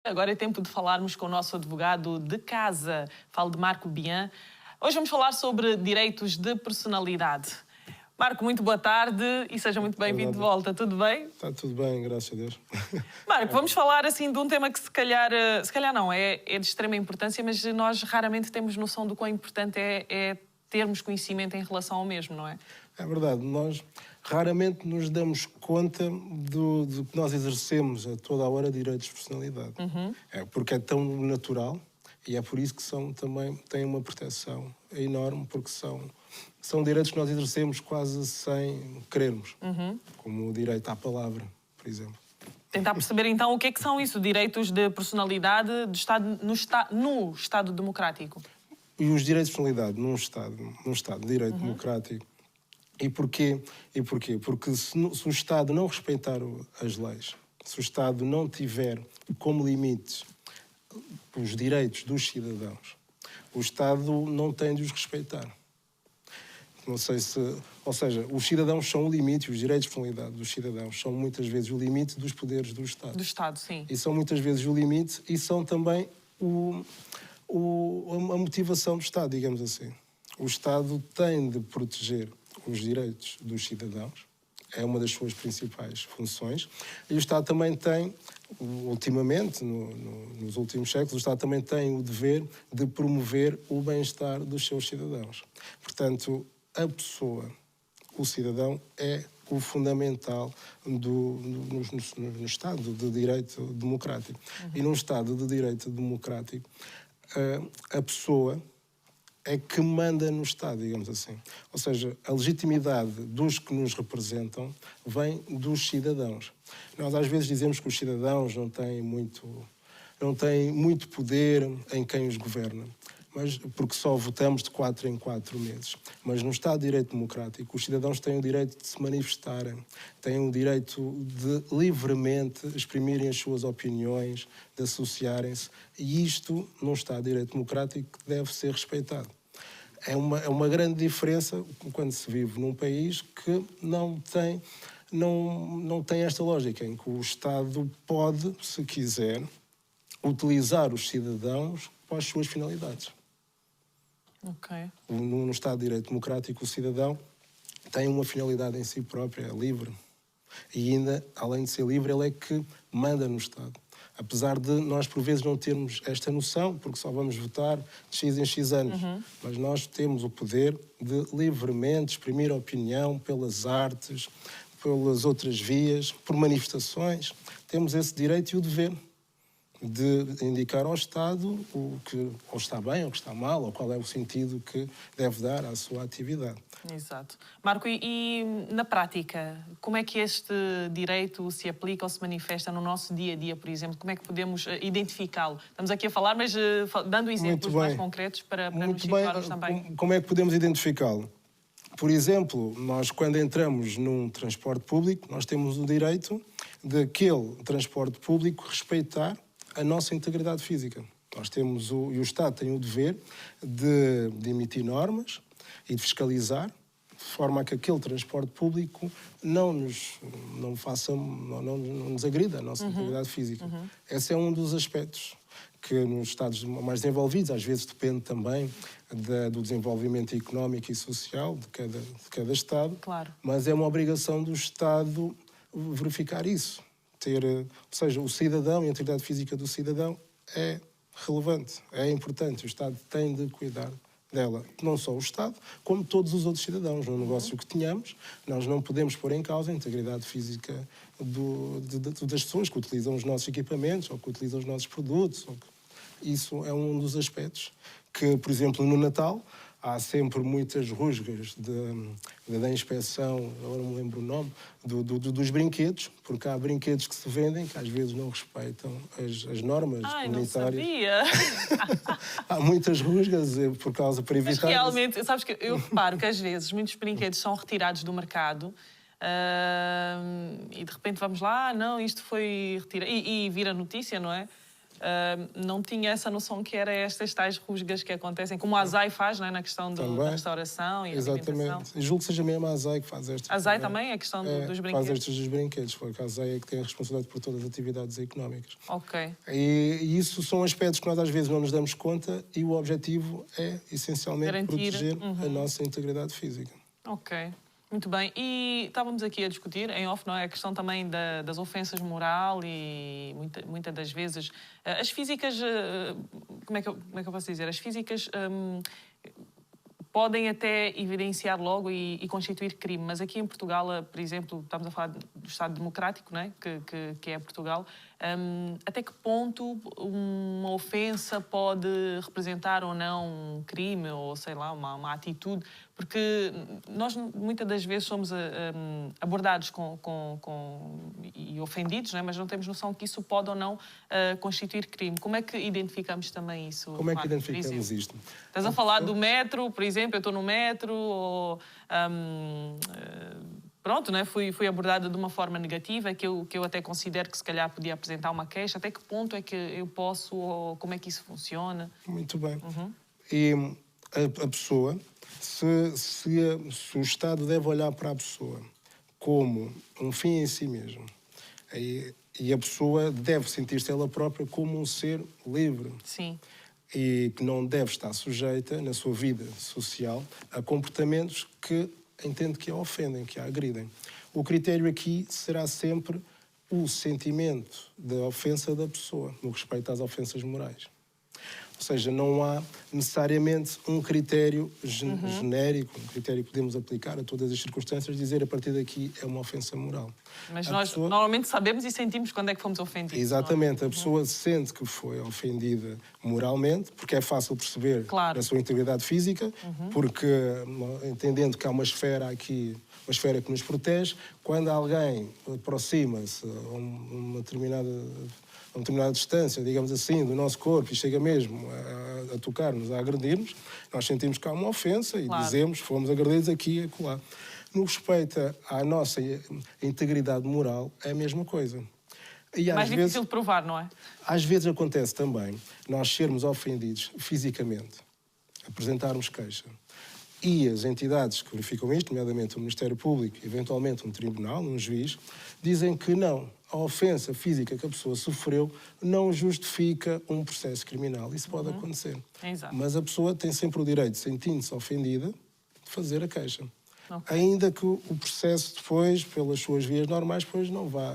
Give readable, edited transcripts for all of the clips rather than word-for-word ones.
Agora é tempo de falarmos com o nosso advogado de casa. Falo de Marco Bian. Hoje vamos falar sobre direitos de personalidade. Marco, muito boa tarde e seja muito bem-vindo de volta. Tudo bem? Está tudo bem, graças a Deus. Marco, vamos falar assim de um tema que se calhar não, é de extrema importância, mas nós raramente temos noção do quão importante é termos conhecimento em relação ao mesmo, não é? É verdade, nós raramente nos damos conta do que nós exercemos a toda a hora direitos de personalidade. É porque é tão natural e é por isso que também têm uma proteção enorme, porque são direitos que nós exercemos quase sem querermos, como o direito à palavra, por exemplo. Tentar perceber então o que é que são isso, direitos de personalidade no Estado democrático. E os direitos de personalidade num Estado de direito democrático. E porquê? Porque se o Estado não respeitar as leis, se o Estado não tiver como limites os direitos dos cidadãos, o Estado não tem de os respeitar. Não sei se... Ou seja, os cidadãos são o limite, os direitos de personalidade dos cidadãos são muitas vezes o limite dos poderes do Estado. Do Estado, sim. E são muitas vezes o limite e são também a motivação do Estado, digamos assim. O Estado tem de proteger os direitos dos cidadãos, é uma das suas principais funções, e o Estado também tem, ultimamente, nos últimos séculos, o Estado também tem o dever de promover o bem-estar dos seus cidadãos. Portanto, a pessoa, o cidadão, é o fundamental no Estado de Direito Democrático. E num Estado de Direito Democrático, a pessoa é que manda no Estado, digamos assim. Ou seja, a legitimidade dos que nos representam vem dos cidadãos. Nós às vezes dizemos que os cidadãos não têm muito poder em quem os governa, mas porque só votamos de 4 em 4 meses. Mas no Estado de Direito Democrático, os cidadãos têm o direito de se manifestarem, têm o direito de livremente exprimirem as suas opiniões, de associarem-se, e isto, num Estado de Direito Democrático, deve ser respeitado. É uma grande diferença quando se vive num país que não tem esta lógica, em que o Estado pode, se quiser, utilizar os cidadãos para as suas finalidades. Ok. No Estado de Direito Democrático, o cidadão tem uma finalidade em si própria, é livre. E ainda, além de ser livre, ele é que manda no Estado. Apesar de nós, por vezes, não termos esta noção, porque só vamos votar de X em X anos. Mas nós temos o poder de livremente exprimir a opinião pelas artes, pelas outras vias, por manifestações. Temos esse direito e o dever de indicar ao Estado o que ou está bem ou que está mal, ou qual é o sentido que deve dar à sua atividade. Exato. Marco, e na prática, como é que este direito se aplica ou se manifesta no nosso dia-a-dia, por exemplo? Como é que podemos identificá-lo? Estamos aqui a falar, mas dando exemplos mais concretos para nos situarmos também. Como é que podemos identificá-lo? Por exemplo, nós quando entramos num transporte público, nós temos o direito daquele transporte público respeitar a nossa integridade física. Nós temos e o Estado tem o dever de emitir normas e de fiscalizar, de forma a que aquele transporte público não nos agrida a nossa integridade física. Esse é um dos aspectos que nos Estados mais desenvolvidos, às vezes depende também do desenvolvimento económico e social de cada Estado, claro. Mas é uma obrigação do Estado verificar isso. Ou seja, o cidadão e a integridade física do cidadão é relevante, é importante. O Estado tem de cuidar dela. Não só o Estado, como todos os outros cidadãos. No negócio que tenhamos, nós não podemos pôr em causa a integridade física das pessoas que utilizam os nossos equipamentos ou que utilizam os nossos produtos. Isso é um dos aspectos que, por exemplo, no Natal, há sempre muitas rusgas da inspeção, agora não me lembro o nome, dos brinquedos, porque há brinquedos que se vendem que às vezes não respeitam as normas comunitárias. Não sabia! Há muitas rusgas para evitar... Mas realmente, sabes que eu reparo que às vezes muitos brinquedos são retirados do mercado e de repente vamos lá, não, isto foi retirado, e vira notícia, não é? não tinha essa noção que era estas tais rusgas que acontecem, como a ASAI faz, não é? Na questão da restauração e alimentação. Exatamente. Julgo que seja mesmo a ASAI que faz esta. A ASAI também, a questão dos brinquedos? Faz estes dos brinquedos, porque a ASAI é que tem a responsabilidade por todas as atividades económicas. Ok. E isso são aspectos que nós às vezes não nos damos conta e o objetivo é, essencialmente, garantir, proteger a nossa integridade física. Ok. Muito bem. E estávamos aqui a discutir, em off, não é? A questão também das ofensas moral e muitas das vezes as físicas, como é que eu posso dizer? As físicas podem até evidenciar logo e constituir crime, mas aqui em Portugal, por exemplo, estamos a falar do Estado Democrático, não é? que é Portugal, até que ponto uma ofensa pode representar ou não um crime ou, sei lá, uma atitude? Porque nós muitas das vezes somos abordados e ofendidos, não é? Mas não temos noção que isso pode ou não constituir crime. Como é que identificamos também isso? Como é que identificamos isto? Estás a falar do metro, por exemplo, eu estou no metro, ou pronto, né? Fui abordada de uma forma negativa, que eu até considero que se calhar podia apresentar uma queixa. Até que ponto é que eu posso, ou como é que isso funciona? Muito bem. E a pessoa, se o Estado deve olhar para a pessoa como um fim em si mesmo, e a pessoa deve sentir-se ela própria como um ser livre. Sim. E que não deve estar sujeita, na sua vida social, a comportamentos que entende que a ofendem, que a agridem. O critério aqui será sempre o sentimento da ofensa da pessoa, no respeito às ofensas morais. Ou seja, não há necessariamente um critério genérico, um critério que podemos aplicar a todas as circunstâncias, dizer a partir daqui é uma ofensa moral. Mas nós normalmente sabemos e sentimos quando é que fomos ofendidos. Exatamente, a pessoa sente que foi ofendida moralmente, porque é fácil perceber na sua integridade física, porque entendendo que há uma esfera aqui, uma esfera que nos protege, quando alguém aproxima-se a uma determinada distância, digamos assim, do nosso corpo e chega mesmo a tocar-nos, a agredir-nos, nós sentimos que há uma ofensa e dizemos fomos agredidos aqui e acolá. No respeito à nossa integridade moral, é a mesma coisa. E mais difícil de provar, não é? Às vezes acontece também nós sermos ofendidos fisicamente, apresentarmos queixa, e as entidades que verificam isto, nomeadamente o Ministério Público, eventualmente um tribunal, um juiz, dizem que não, a ofensa física que a pessoa sofreu não justifica um processo criminal. Isso pode acontecer. Exato. Mas a pessoa tem sempre o direito, sentindo-se ofendida, de fazer a queixa. Okay. Ainda que o processo depois, pelas suas vias normais, depois não vá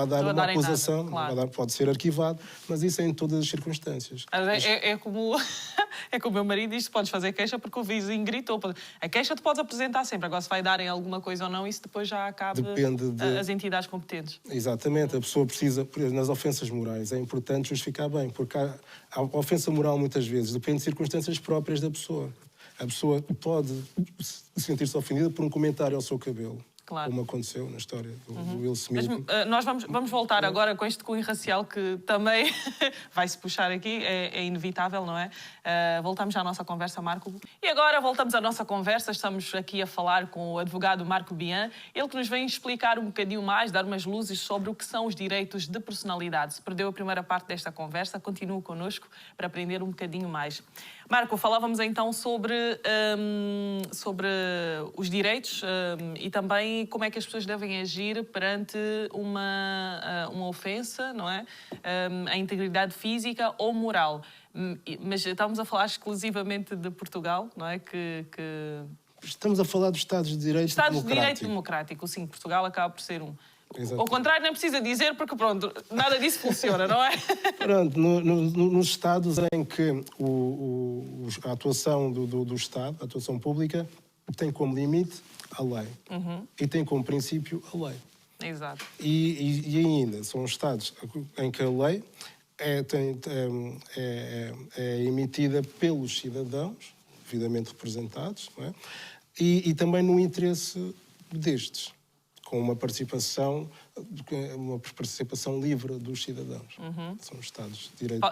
dar uma acusação, nada, pode ser arquivado, mas isso é em todas as circunstâncias. É como o meu marido diz, podes fazer queixa porque o vizinho gritou. A queixa tu podes apresentar sempre, agora se vai darem alguma coisa ou não, isso depois já cabe às entidades competentes. Exatamente, a pessoa precisa, nas ofensas morais, é importante justificar bem, porque a ofensa moral muitas vezes depende de circunstâncias próprias da pessoa. A pessoa pode sentir-se ofendida por um comentário ao seu cabelo. Claro. Como aconteceu na história do Will Smith. Mas nós vamos voltar agora com este cunho racial que também vai-se puxar aqui, é inevitável, não é? Voltamos à nossa conversa, Marco. E agora voltamos à nossa conversa, estamos aqui a falar com o advogado Marco Bian, ele que nos vem explicar um bocadinho mais, dar umas luzes sobre o que são os direitos de personalidade. Se perdeu a primeira parte desta conversa, continue connosco para aprender um bocadinho mais. Marco, falávamos então sobre os direitos e também como é que as pessoas devem agir perante uma ofensa, não é? A integridade física ou moral. Mas estamos a falar exclusivamente de Portugal, não é? Estamos a falar dos Estados de Direito Democrático. Estados de Direito Democrático, sim. Portugal acaba por ser um. Exatamente. Ao contrário, nem precisa dizer, porque pronto, nada disso funciona, não é? Pronto, nos Estados em que a atuação do Estado, a atuação pública, tem como limite a lei e tem como princípio a lei. Exato. E ainda são Estados em que a lei é emitida pelos cidadãos, devidamente representados, não é? E também no interesse destes, com uma participação livre dos cidadãos. São os Estados de Direito.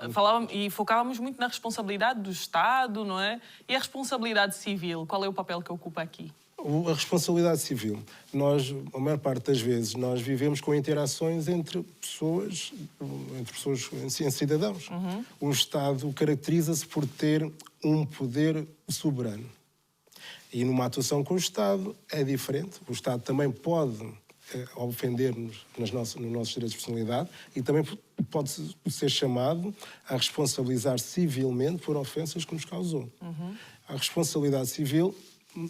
Focávamos muito na responsabilidade do Estado, não é? E a responsabilidade civil, qual é o papel que ocupa aqui? A responsabilidade civil. Nós, a maior parte das vezes, nós vivemos com interações entre pessoas em cidadãos. O Estado caracteriza-se por ter um poder soberano. E numa atuação com o Estado é diferente. O Estado também pode ofender-nos nos nossos direitos de personalidade e também pode ser chamado a responsabilizar civilmente por ofensas que nos causou. A responsabilidade civil,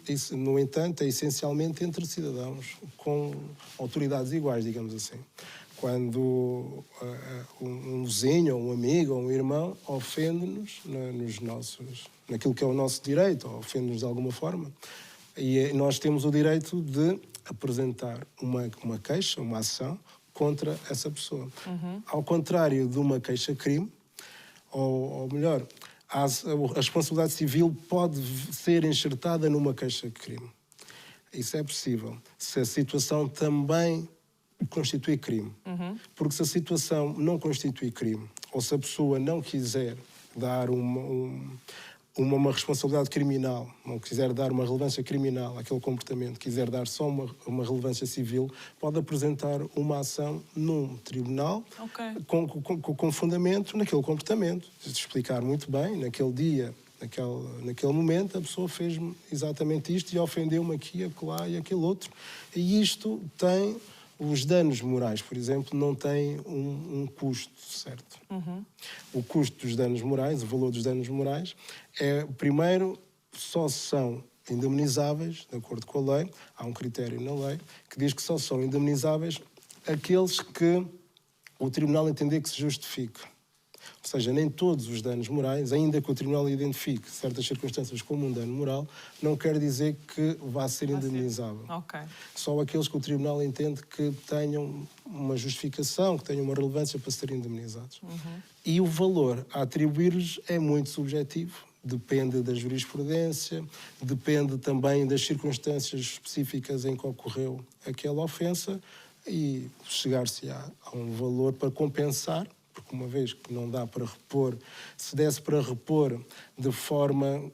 isso, no entanto, é essencialmente entre cidadãos, com autoridades iguais, digamos assim. Quando um vizinho, ou um amigo, ou um irmão ofende-nos naquilo que é o nosso direito, ou ofende-nos de alguma forma, e nós temos o direito de apresentar uma queixa, uma ação contra essa pessoa. Ao contrário de uma queixa-crime, ou melhor, a responsabilidade civil pode ser enxertada numa queixa-crime. Isso é possível, se a situação também constitui crime. Porque se a situação não constitui crime, ou se a pessoa não quiser dar uma responsabilidade criminal, não quiser dar uma relevância criminal àquele comportamento, quiser dar só uma relevância civil, pode apresentar uma ação num tribunal com fundamento naquele comportamento. De explicar muito bem, naquele dia, naquele momento, a pessoa fez-me exatamente isto e ofendeu-me aqui, acolá e aquele outro. E isto tem... Os danos morais, por exemplo, não têm um custo, certo? O custo dos danos morais, o valor dos danos morais, primeiro, só são indemnizáveis, de acordo com a lei. Há um critério na lei que diz que só são indemnizáveis aqueles que o tribunal entender que se justifique. Ou seja, nem todos os danos morais, ainda que o tribunal identifique certas circunstâncias como um dano moral, não quer dizer que vá ser indemnizável. Só aqueles que o tribunal entende que tenham uma justificação, que tenham uma relevância para serem indemnizados. E o valor a atribuir-lhes é muito subjetivo. Depende da jurisprudência, depende também das circunstâncias específicas em que ocorreu aquela ofensa e chegar-se-á a um valor para compensar, porque uma vez que não dá para repor, se desse para repor de forma,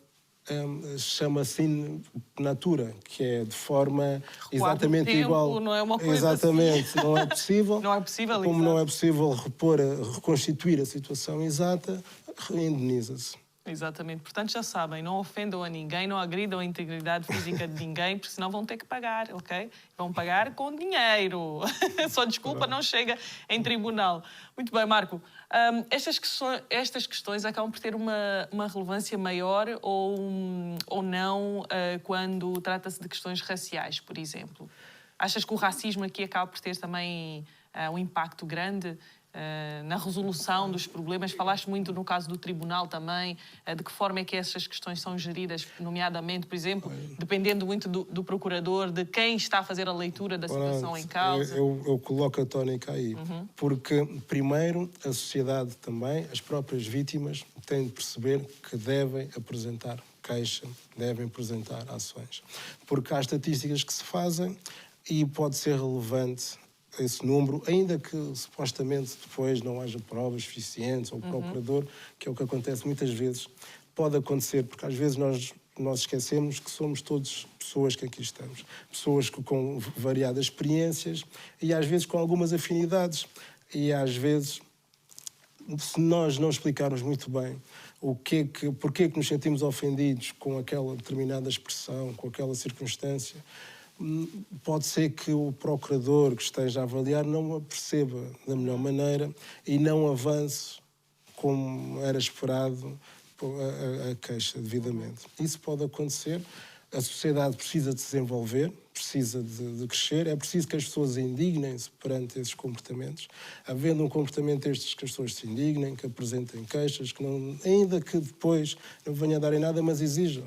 chama-se in natura, que é de forma exatamente igual. Não é uma coisa exatamente, assim. Não é possível. Não é possível, como não é possível reconstituir a situação exata, reindeniza-se. Exatamente. Portanto, já sabem, não ofendam a ninguém, não agridam a integridade física de ninguém, porque senão vão ter que pagar, ok? Vão pagar com dinheiro. Só desculpa não chega em tribunal. Muito bem, Marco. Estas questões acabam por ter uma relevância maior ou não quando trata-se de questões raciais, por exemplo? Achas que o racismo aqui acaba por ter também um impacto grande na resolução dos problemas? Falaste muito no caso do tribunal também, de que forma é que essas questões são geridas, nomeadamente, por exemplo, dependendo muito do procurador, de quem está a fazer a leitura da situação em causa? Eu coloco a tónica aí, porque, primeiro, a sociedade também, as próprias vítimas, têm de perceber que devem apresentar queixa, devem apresentar ações. Porque há estatísticas que se fazem e pode ser relevante esse número, ainda que supostamente depois não haja provas suficientes ou o procurador, que é o que acontece muitas vezes, pode acontecer, porque às vezes nós esquecemos que somos todos pessoas que aqui estamos, pessoas com variadas experiências e às vezes com algumas afinidades e às vezes, se nós não explicarmos muito bem porquê é que nos sentimos ofendidos com aquela determinada expressão, com aquela circunstância, pode ser que o procurador que esteja a avaliar não a perceba da melhor maneira e não avance como era esperado a queixa devidamente. Isso pode acontecer. A sociedade precisa de se desenvolver, precisa de crescer, é preciso que as pessoas indignem-se perante esses comportamentos. Havendo um comportamento destes, que as pessoas se indignem, que apresentem queixas, que não, ainda que depois não venham a dar em nada, mas exijam.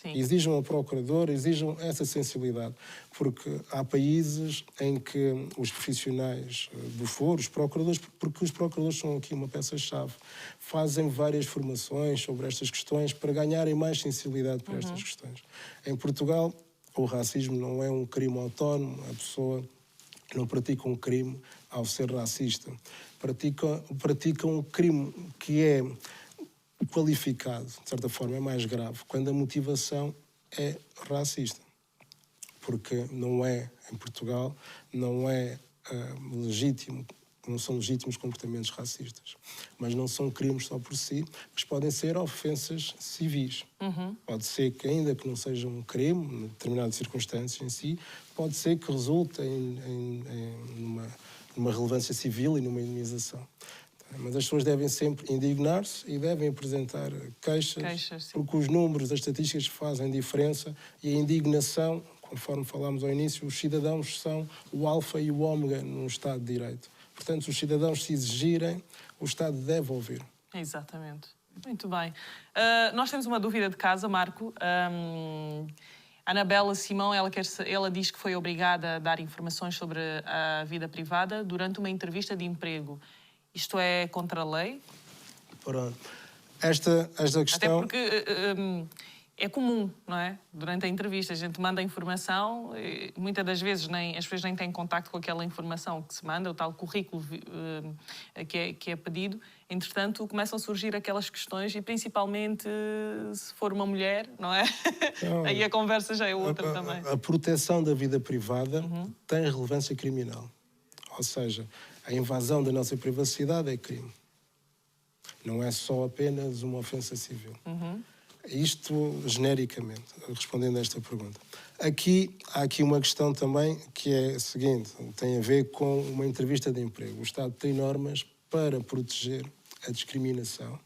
Sim. Exijam ao procurador, exijam essa sensibilidade, porque há países em que os profissionais do foro, os procuradores, porque os procuradores são aqui uma peça-chave, fazem várias formações sobre estas questões para ganharem mais sensibilidade para estas questões. Em Portugal, o racismo não é um crime autónomo, a pessoa não pratica um crime ao ser racista, pratica um crime que é qualificado, de certa forma, é mais grave, quando a motivação é racista. porque não é, em Portugal, não é legítimo, não são legítimos comportamentos racistas. Mas não são crimes só por si, mas podem ser ofensas civis. Pode ser que, ainda que não seja um crime, em determinadas circunstâncias em si, pode ser que resulte numa relevância civil e numa indenização. Mas as pessoas devem sempre indignar-se e devem apresentar queixas porque os números, as estatísticas fazem diferença e a indignação, conforme falámos ao início, os cidadãos são o alfa e o ômega num Estado de Direito. Portanto, os cidadãos, se exigirem, o Estado deve ouvir. Exatamente. Muito bem. Nós temos uma dúvida de casa, Marco. A Anabela Simão, ela diz que foi obrigada a dar informações sobre a vida privada durante uma entrevista de emprego. Isto é contra a lei? Pronto. Esta questão... Até porque é comum, não é? Durante a entrevista a gente manda informação, e muitas das vezes as pessoas nem têm contacto com aquela informação que se manda, o tal currículo que é pedido. Entretanto, começam a surgir aquelas questões e principalmente se for uma mulher, não é? Não, aí a conversa já é outra também. A proteção da vida privada tem relevância criminal. Ou seja, a invasão da nossa privacidade é crime. Não é só apenas uma ofensa civil. Isto genericamente, respondendo a esta pergunta. Há aqui uma questão também que é a seguinte, tem a ver com uma entrevista de emprego. O Estado tem normas para proteger a discriminação,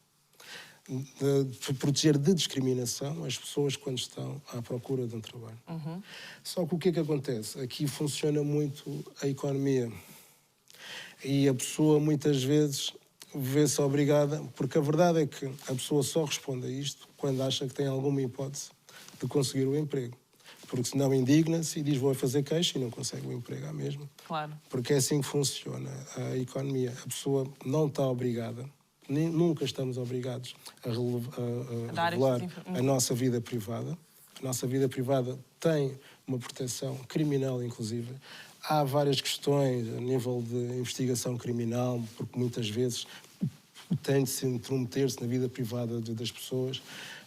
proteger de discriminação as pessoas quando estão à procura de um trabalho. Só que o que é que acontece? Aqui funciona muito a economia. E a pessoa muitas vezes vê-se obrigada, porque a verdade é que a pessoa só responde a isto quando acha que tem alguma hipótese de conseguir o emprego. Porque senão indigna-se e diz vou fazer queixa e não consegue o emprego à mesma. Claro. Porque é assim que funciona a economia. A pessoa não está obrigada, nunca estamos obrigados a revelar a nossa vida privada. A nossa vida privada tem uma proteção criminal, inclusive. Há várias questões a nível de investigação criminal, porque muitas vezes tem de se intrometer-se na vida privada das pessoas.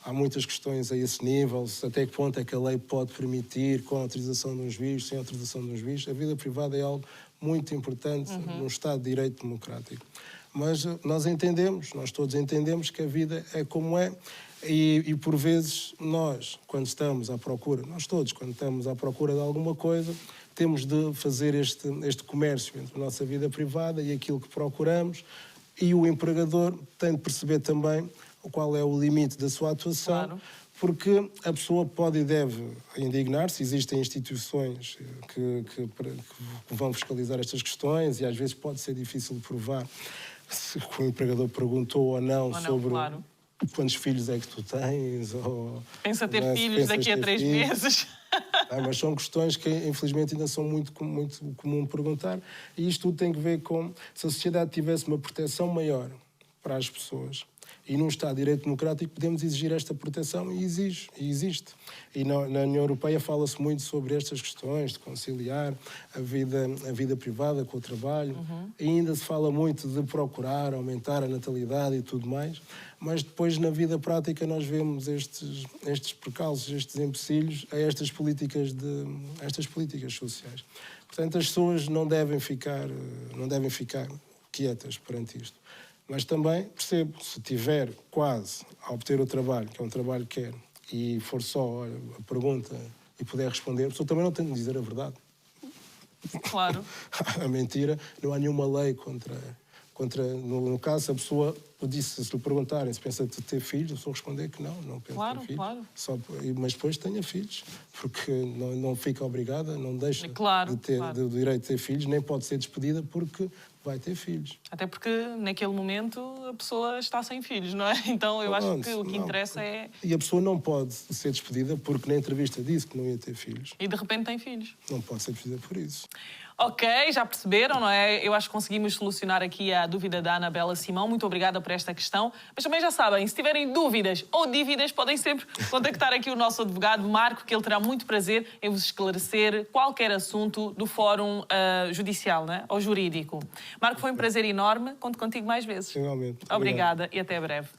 Há muitas questões a esse nível, até que ponto é que a lei pode permitir, com a autorização de um juiz, sem a autorização de um juiz. A vida privada é algo muito importante num Estado de Direito democrático. Mas nós todos entendemos que a vida é como é. E por vezes nós, quando estamos à procura, nós todos, quando estamos à procura de alguma coisa, temos de fazer este comércio entre a nossa vida privada e aquilo que procuramos, e o empregador tem de perceber também qual é o limite da sua atuação, claro. Porque a pessoa pode e deve indignar-se. Existem instituições que vão fiscalizar estas questões e às vezes pode ser difícil de provar se o empregador perguntou ou não sobre... Claro. Quantos filhos é que tu tens? Pensa ter filhos daqui a 3 meses. Mas são questões que, infelizmente, ainda são muito comum perguntar. E isto tudo tem que ver com se a sociedade tivesse uma proteção maior para as pessoas. E num Estado de Direito Democrático podemos exigir esta proteção e existe. E na União Europeia fala-se muito sobre estas questões de conciliar a vida privada com o trabalho. E ainda se fala muito de procurar aumentar a natalidade e tudo mais. Mas depois, na vida prática, nós vemos estes percalços, estes empecilhos a estas políticas sociais. Portanto, as pessoas não devem ficar quietas perante isto. Mas também percebo, se tiver quase a obter o trabalho, que é um trabalho que quer, e for só a pergunta e puder responder, a pessoa também não tem de dizer a verdade. Claro. A mentira, não há nenhuma lei contra no caso, se a pessoa disse, se lhe perguntarem se pensa de ter filhos, a pessoa responder que não pensa ter filhos. Claro. Mas depois tenha filhos, porque não fica obrigada, não deixa de ter do direito de ter filhos, nem pode ser despedida porque vai ter filhos. Até porque, naquele momento, a pessoa está sem filhos, não é? Então, eu acho que o que interessa é... E a pessoa não pode ser despedida porque na entrevista disse que não ia ter filhos. E de repente tem filhos. Não pode ser despedida por isso. Ok, já perceberam, não é? Eu acho que conseguimos solucionar aqui a dúvida da Anabela Simão. Muito obrigada por esta questão. Mas também já sabem, se tiverem dúvidas ou dívidas, podem sempre contactar aqui o nosso advogado Marco, que ele terá muito prazer em vos esclarecer qualquer assunto do fórum judicial, né? Ou jurídico. Marco, foi um prazer enorme. Conto contigo mais vezes. Finalmente. Obrigada e até breve.